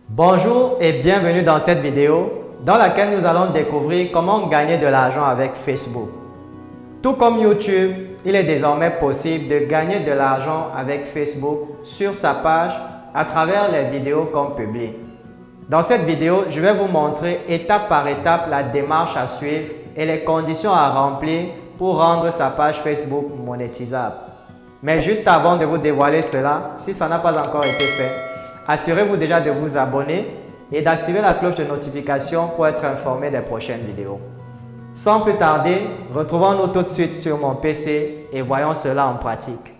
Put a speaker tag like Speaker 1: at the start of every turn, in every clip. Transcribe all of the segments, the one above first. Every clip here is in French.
Speaker 1: Bonjour et bienvenue dans cette vidéo dans laquelle nous allons découvrir comment gagner de l'argent avec Facebook. Tout comme YouTube, il est désormais possible de gagner de l'argent avec Facebook sur sa page à travers les vidéos qu'on publie. Dans cette vidéo, je vais vous montrer étape par étape la démarche à suivre et les conditions à remplir pour rendre sa page Facebook monétisable. Mais juste avant de vous dévoiler cela, si ça n'a pas encore été fait, assurez-vous déjà de vous abonner et d'activer la cloche de notification pour être informé des prochaines vidéos. Sans plus tarder, retrouvons-nous tout de suite sur mon PC et voyons cela en pratique.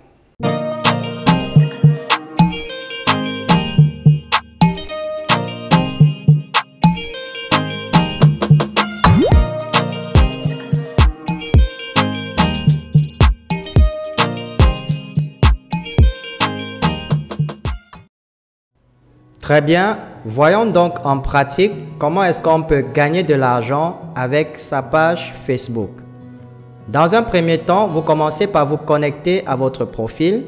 Speaker 1: Très bien, voyons donc en pratique comment est-ce qu'on peut gagner de l'argent avec sa page Facebook. Dans un premier temps, vous commencez par vous connecter à votre profil.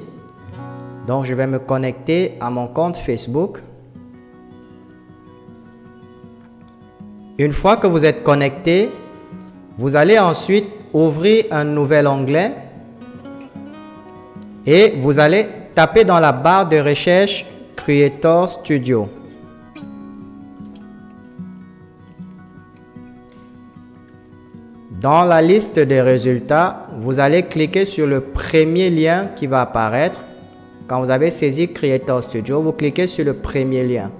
Speaker 1: Donc, je vais me connecter à mon compte Facebook. Une fois que vous êtes connecté, vous allez ensuite ouvrir un nouvel onglet et vous allez taper dans la barre de recherche Creator Studio. Dans la liste des résultats, vous allez cliquer sur le premier lien qui va apparaître. Quand vous avez saisi Creator Studio, vous cliquez sur le premier lien.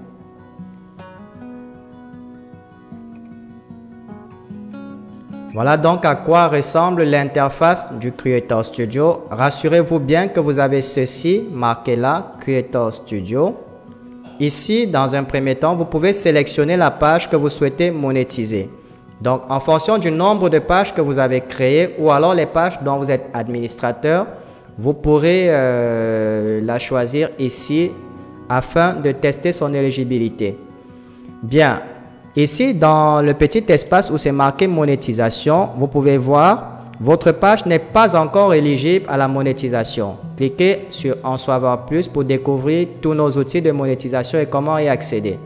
Speaker 1: Voilà donc à quoi ressemble l'interface du Creator Studio. Rassurez-vous bien que vous avez ceci marqué là, Creator Studio. Ici, dans un premier temps, vous pouvez sélectionner la page que vous souhaitez monétiser. Donc, en fonction du nombre de pages que vous avez créées ou alors les pages dont vous êtes administrateur, vous pourrez la choisir ici afin de tester son éligibilité. Bien. Ici, dans le petit espace où c'est marqué monétisation, vous pouvez voir votre page n'est pas encore éligible à la monétisation. Cliquez sur en savoir plus pour découvrir tous nos outils de monétisation et comment y accéder.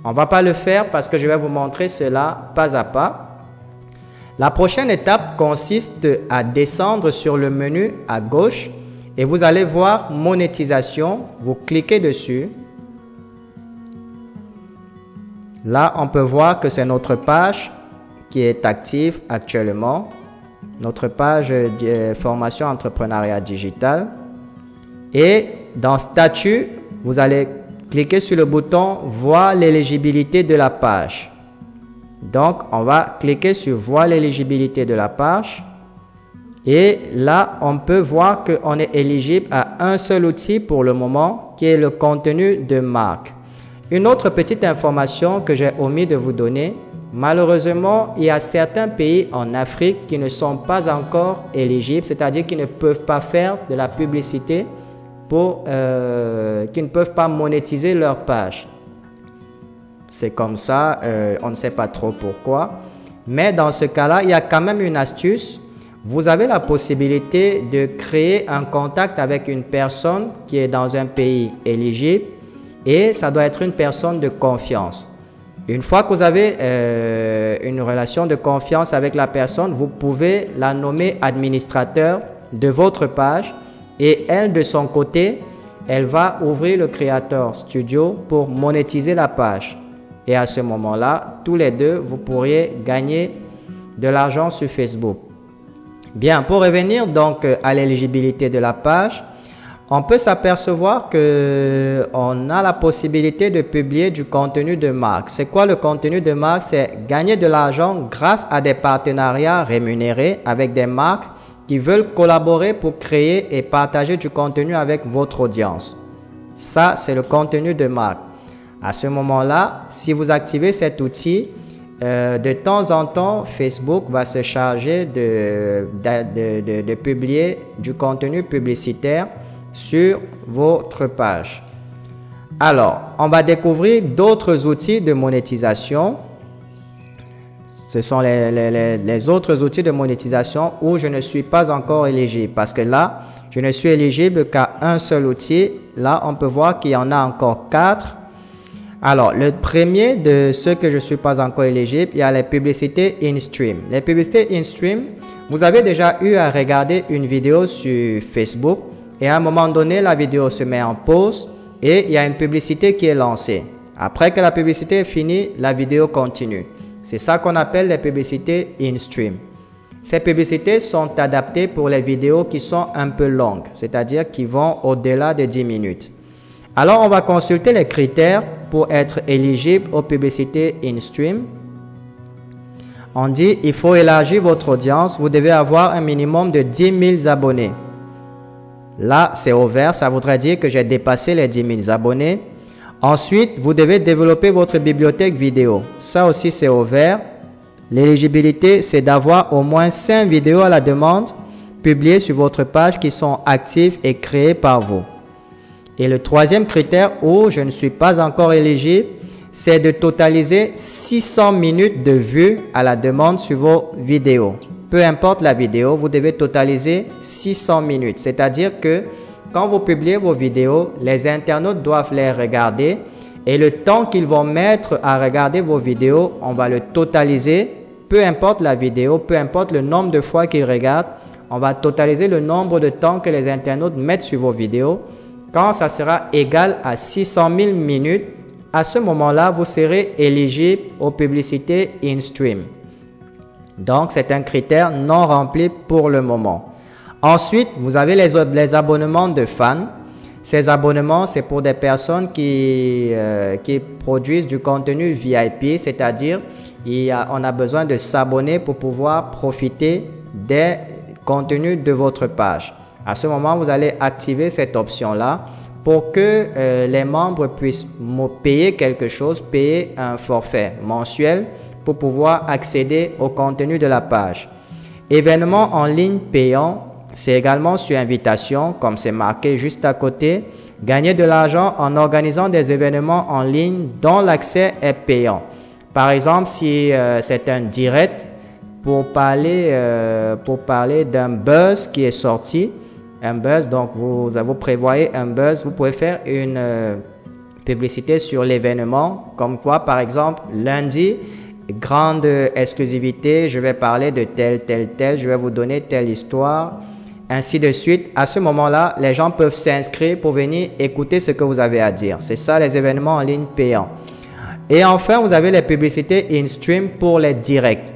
Speaker 1: On ne va pas le faire parce que je vais vous montrer cela pas à pas. La prochaine étape consiste à descendre sur le menu à gauche et vous allez voir monétisation. Vous cliquez dessus. Là, on peut voir que c'est notre page qui est active actuellement. Notre page de formation entrepreneuriat digital. Et dans statut, vous allez cliquer sur le bouton voir l'éligibilité de la page. Donc, on va cliquer sur voir l'éligibilité de la page. Et là, on peut voir qu'on est éligible à un seul outil pour le moment, qui est le contenu de marque. Une autre petite information que j'ai omis de vous donner, malheureusement, il y a certains pays en Afrique qui ne sont pas encore éligibles, c'est-à-dire qui ne peuvent pas faire de la publicité, qui ne peuvent pas monétiser leur page. C'est comme ça, on ne sait pas trop pourquoi. Mais dans ce cas-là, il y a quand même une astuce. Vous avez la possibilité de créer un contact avec une personne qui est dans un pays éligible. Et ça doit être une personne de confiance. Une fois que vous avez une relation de confiance avec la personne, vous pouvez la nommer administrateur de votre page et elle, de son côté, elle va ouvrir le Creator Studio pour monétiser la page. Et à ce moment-là, tous les deux, vous pourriez gagner de l'argent sur Facebook. Bien, pour revenir donc à l'éligibilité de la page, on peut s'apercevoir qu'on a la possibilité de publier du contenu de marque. C'est quoi le contenu de marque? C'est gagner de l'argent grâce à des partenariats rémunérés avec des marques qui veulent collaborer pour créer et partager du contenu avec votre audience. Ça, c'est le contenu de marque. À ce moment-là, si vous activez cet outil, de temps en temps, Facebook va se charger de publier du contenu publicitaire sur votre page. Alors, on va découvrir d'autres outils de monétisation. Ce sont les autres outils de monétisation où je ne suis pas encore éligible parce que là, je ne suis éligible qu'à un seul outil. Là, on peut voir qu'il y en a encore 4. Alors, le premier de ceux que je ne suis pas encore éligible, il y a les publicités in-stream. Les publicités in-stream, vous avez déjà eu à regarder une vidéo sur Facebook et à un moment donné, la vidéo se met en pause et il y a une publicité qui est lancée. Après que la publicité est finie, la vidéo continue. C'est ça qu'on appelle les publicités in-stream. Ces publicités sont adaptées pour les vidéos qui sont un peu longues, c'est-à-dire qui vont au-delà de 10 minutes. Alors, on va consulter les critères pour être éligible aux publicités in-stream. On dit, il faut élargir votre audience. Vous devez avoir un minimum de 10 000 abonnés. Là, c'est au vert. Ça voudrait dire que j'ai dépassé les 10 000 abonnés. Ensuite, vous devez développer votre bibliothèque vidéo. Ça aussi, c'est au vert. L'éligibilité, c'est d'avoir au moins 5 vidéos à la demande publiées sur votre page qui sont actives et créées par vous. Et le troisième critère où je ne suis pas encore éligible, c'est de totaliser 600 minutes de vues à la demande sur vos vidéos. Peu importe la vidéo, vous devez totaliser 600 minutes. C'est-à-dire que quand vous publiez vos vidéos, les internautes doivent les regarder et le temps qu'ils vont mettre à regarder vos vidéos, on va le totaliser. Peu importe la vidéo, peu importe le nombre de fois qu'ils regardent, on va totaliser le nombre de temps que les internautes mettent sur vos vidéos. Quand ça sera égal à 600 000 minutes, à ce moment-là, vous serez éligible aux publicités in-stream. Donc, c'est un critère non rempli pour le moment. Ensuite, vous avez les abonnements de fans. Ces abonnements, c'est pour des personnes qui produisent du contenu VIP, c'est-à-dire on a besoin de s'abonner pour pouvoir profiter des contenus de votre page. À ce moment, vous allez activer cette option-là pour que les membres puissent payer quelque chose, payer un forfait mensuel pour pouvoir accéder au contenu de la page. Événements en ligne payants, c'est également sur invitation, comme c'est marqué juste à côté. Gagner de l'argent en organisant des événements en ligne dont l'accès est payant. Par exemple, si c'est un direct pour parler d'un buzz qui est sorti, un buzz, donc vous prévoyez un buzz, vous pouvez faire une publicité sur l'événement, comme quoi par exemple lundi, grande exclusivité, je vais parler de tel, je vais vous donner telle histoire, ainsi de suite. À ce moment-là, les gens peuvent s'inscrire pour venir écouter ce que vous avez à dire. C'est ça les événements en ligne payants. Et enfin, vous avez les publicités in-stream pour les directs.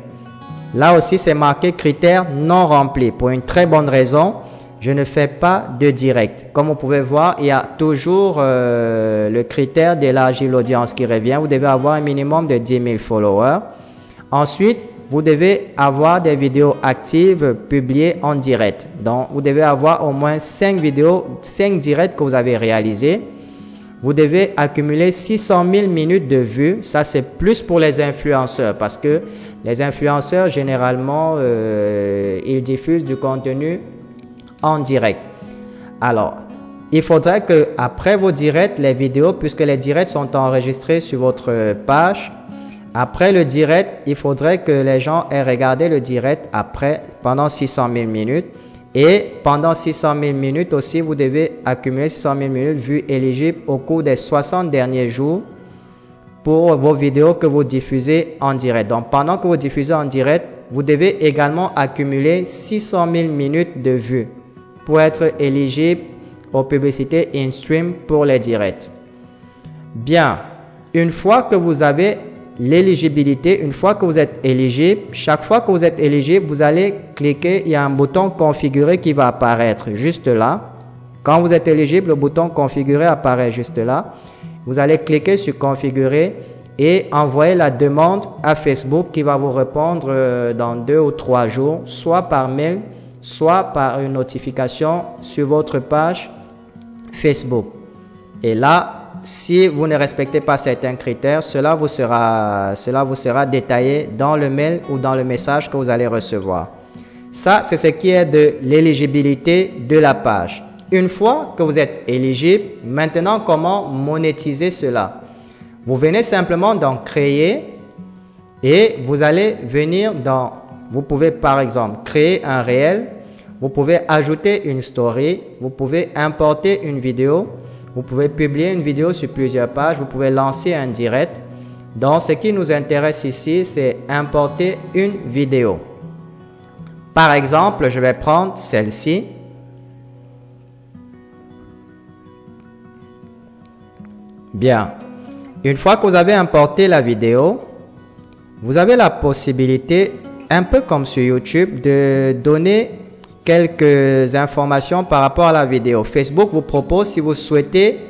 Speaker 1: Là aussi, c'est marqué critères non remplis pour une très bonne raison. Je ne fais pas de direct. Comme vous pouvez voir, il y a toujours le critère d'élargir l'audience qui revient. Vous devez avoir un minimum de 10 000 followers. Ensuite, vous devez avoir des vidéos actives publiées en direct. Donc, vous devez avoir au moins 5 directs que vous avez réalisés. Vous devez accumuler 600 000 minutes de vues. Ça, c'est plus pour les influenceurs parce que les influenceurs, généralement, ils diffusent du contenu en direct. Alors, il faudrait que après vos directs, les vidéos, puisque les directs sont enregistrés sur votre page, après le direct, il faudrait que les gens aient regardé le direct pendant 600 000 minutes. Et pendant 600 000 minutes aussi, vous devez accumuler 600 000 minutes vues éligibles au cours des 60 derniers jours pour vos vidéos que vous diffusez en direct. Donc, pendant que vous diffusez en direct, vous devez également accumuler 600 000 minutes de vues pour être éligible aux publicités in-stream pour les directs. Bien, une fois que vous avez l'éligibilité, une fois que vous êtes éligible, chaque fois que vous êtes éligible, vous allez cliquer, il y a un bouton configurer qui va apparaître juste là. Quand vous êtes éligible, le bouton configurer apparaît juste là. Vous allez cliquer sur configurer et envoyer la demande à Facebook qui va vous répondre dans 2 ou 3 jours, soit par mail, soit par une notification sur votre page Facebook. Et là, si vous ne respectez pas certains critères, cela vous sera détaillé dans le mail ou dans le message que vous allez recevoir. Ça, c'est ce qui est de l'éligibilité de la page. Une fois que vous êtes éligible, maintenant, comment monétiser cela? Vous venez simplement d'en créer et vous allez venir vous pouvez par exemple créer un réel, vous pouvez ajouter une story, vous pouvez importer une vidéo, vous pouvez publier une vidéo sur plusieurs pages, vous pouvez lancer un direct. Donc, ce qui nous intéresse ici, c'est importer une vidéo. Par exemple, je vais prendre celle-ci. Bien. Une fois que vous avez importé la vidéo, vous avez la possibilité, un peu comme sur YouTube, de donner quelques informations par rapport à la vidéo. Facebook vous propose, si vous souhaitez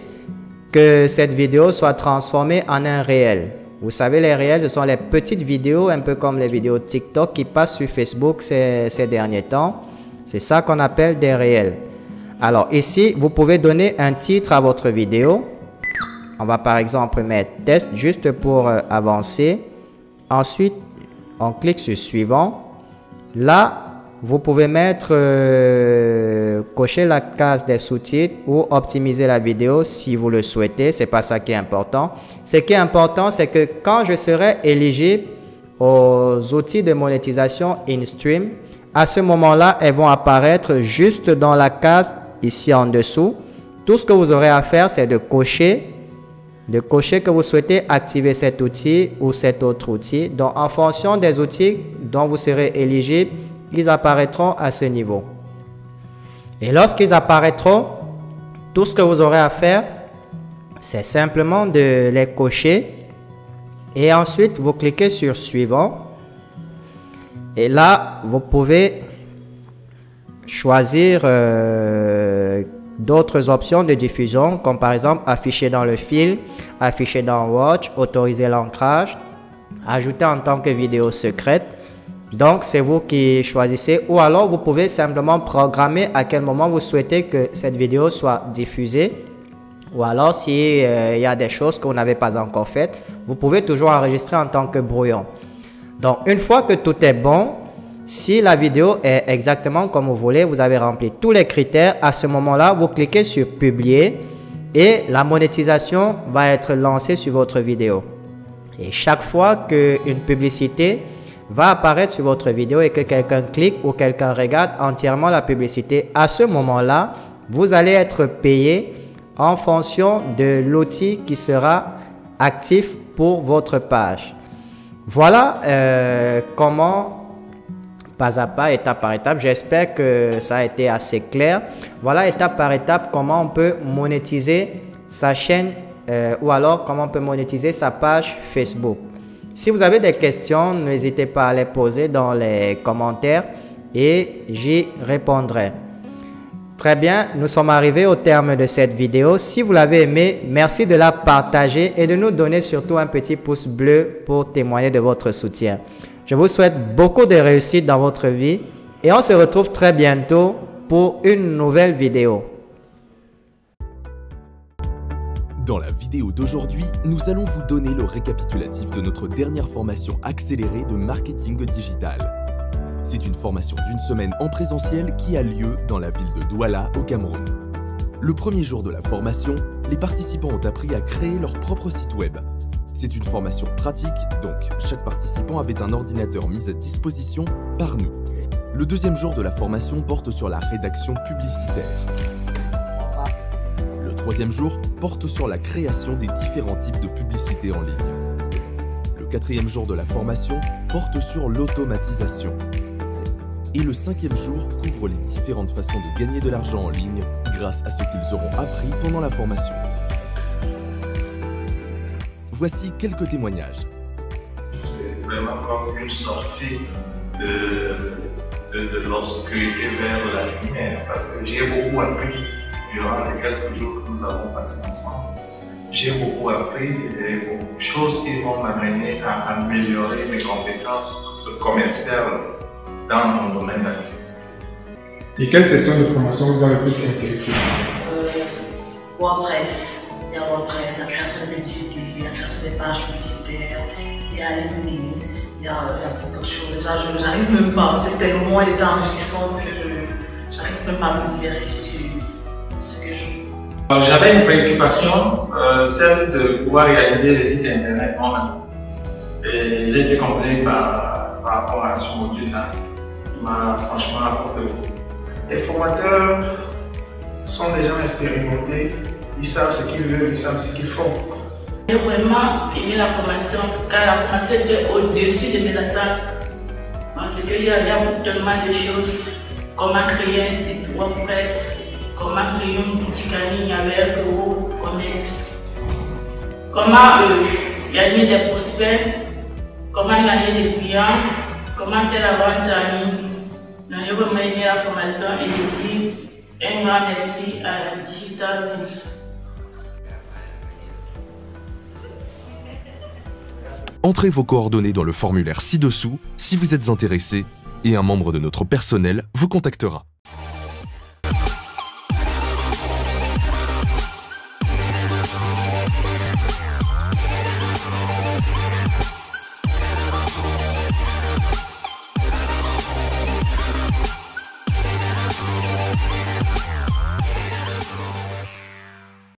Speaker 1: que cette vidéo soit transformée en un réel. Vous savez, les réels, ce sont les petites vidéos, un peu comme les vidéos TikTok qui passent sur Facebook ces derniers temps. C'est ça qu'on appelle des réels. Alors ici, vous pouvez donner un titre à votre vidéo. On va par exemple mettre test juste pour avancer. Ensuite, on clique sur suivant. Là, vous pouvez mettre, cocher la case des sous-titres ou optimiser la vidéo si vous le souhaitez. C'est pas ça qui est important. Ce qui est important, c'est que quand je serai éligible aux outils de monétisation InStream, à ce moment-là, elles vont apparaître juste dans la case ici en dessous. Tout ce que vous aurez à faire, c'est de cocher que vous souhaitez activer cet outil ou cet autre outil. Donc, en fonction des outils dont vous serez éligible, ils apparaîtront à ce niveau. Et lorsqu'ils apparaîtront, tout ce que vous aurez à faire, c'est simplement de les cocher. Et ensuite, vous cliquez sur suivant. Et là, vous pouvez choisir d'autres options de diffusion, comme par exemple afficher dans le fil, afficher dans Watch, autoriser l'ancrage, ajouter en tant que vidéo secrète. Donc, c'est vous qui choisissez, ou alors vous pouvez simplement programmer à quel moment vous souhaitez que cette vidéo soit diffusée. Ou alors, si il y a des choses que vous n'avez pas encore faites, vous pouvez toujours enregistrer en tant que brouillon. Donc, une fois que tout est bon, si la vidéo est exactement comme vous voulez, vous avez rempli tous les critères, à ce moment-là, vous cliquez sur publier et la monétisation va être lancée sur votre vidéo. Et chaque fois qu'une publicité va apparaître sur votre vidéo et que quelqu'un clique ou quelqu'un regarde entièrement la publicité, à ce moment-là, vous allez être payé en fonction de l'outil qui sera actif pour votre page. Voilà comment, pas à pas, étape par étape, j'espère que ça a été assez clair. Voilà étape par étape comment on peut monétiser sa chaîne ou alors comment on peut monétiser sa page Facebook. Si vous avez des questions, n'hésitez pas à les poser dans les commentaires et j'y répondrai. Très bien, nous sommes arrivés au terme de cette vidéo. Si vous l'avez aimé, merci de la partager et de nous donner surtout un petit pouce bleu pour témoigner de votre soutien. Je vous souhaite beaucoup de réussite dans votre vie et on se retrouve très bientôt pour une nouvelle vidéo.
Speaker 2: Dans la vidéo d'aujourd'hui, nous allons vous donner le récapitulatif de notre dernière formation accélérée de marketing digital. C'est une formation d'une semaine en présentiel qui a lieu dans la ville de Douala au Cameroun. Le premier jour de la formation, les participants ont appris à créer leur propre site web. C'est une formation pratique, donc chaque participant avait un ordinateur mis à disposition par nous. Le deuxième jour de la formation porte sur la rédaction publicitaire. Le troisième jour porte sur la création des différents types de publicités en ligne. Le quatrième jour de la formation porte sur l'automatisation. Et le cinquième jour couvre les différentes façons de gagner de l'argent en ligne grâce à ce qu'ils auront appris pendant la formation. Voici quelques témoignages.
Speaker 3: C'est vraiment comme une sortie de l'obscurité vers la lumière parce que j'ai beaucoup appris durant les quelques jours que nous avons passés ensemble. J'ai beaucoup appris et beaucoup de choses qui vont m'amener à améliorer mes compétences commerciales dans mon domaine d'activité.
Speaker 4: Et quelle session de formation vous a le plus intéressé?
Speaker 5: WordPress, il y a WordPress, la création de publicité, la création des pages publicitaires, il y a LinkedIn, il y a beaucoup de choses. Déjà, je n'arrive même pas, c'était le moment, il était enregistrant que je n'arrive même pas à me diversifier sur ce que je fais.
Speaker 6: J'avais une préoccupation, celle de pouvoir réaliser les sites internet moi-même. Et j'ai été complet par rapport à ce module-là, qui m'a franchement apporté beaucoup.
Speaker 7: Les formateurs sont des gens expérimentés
Speaker 3: Ils savent ce qu'ils veulent, ils savent ce qu'ils font.
Speaker 7: J'ai vraiment aimé la formation, car la formation était au-dessus de mes attentes. Parce qu'il y a tellement de choses. Comment créer un site WordPress, comment créer une boutique en ligne avec commerce, comment gagner des prospects, comment gagner des clients, comment faire la vente en ligne. Donc, j'ai vraiment aimé la formation et je dis un grand merci à Digital News.
Speaker 2: Entrez vos coordonnées dans le formulaire ci-dessous si vous êtes intéressé et un membre de notre personnel vous contactera.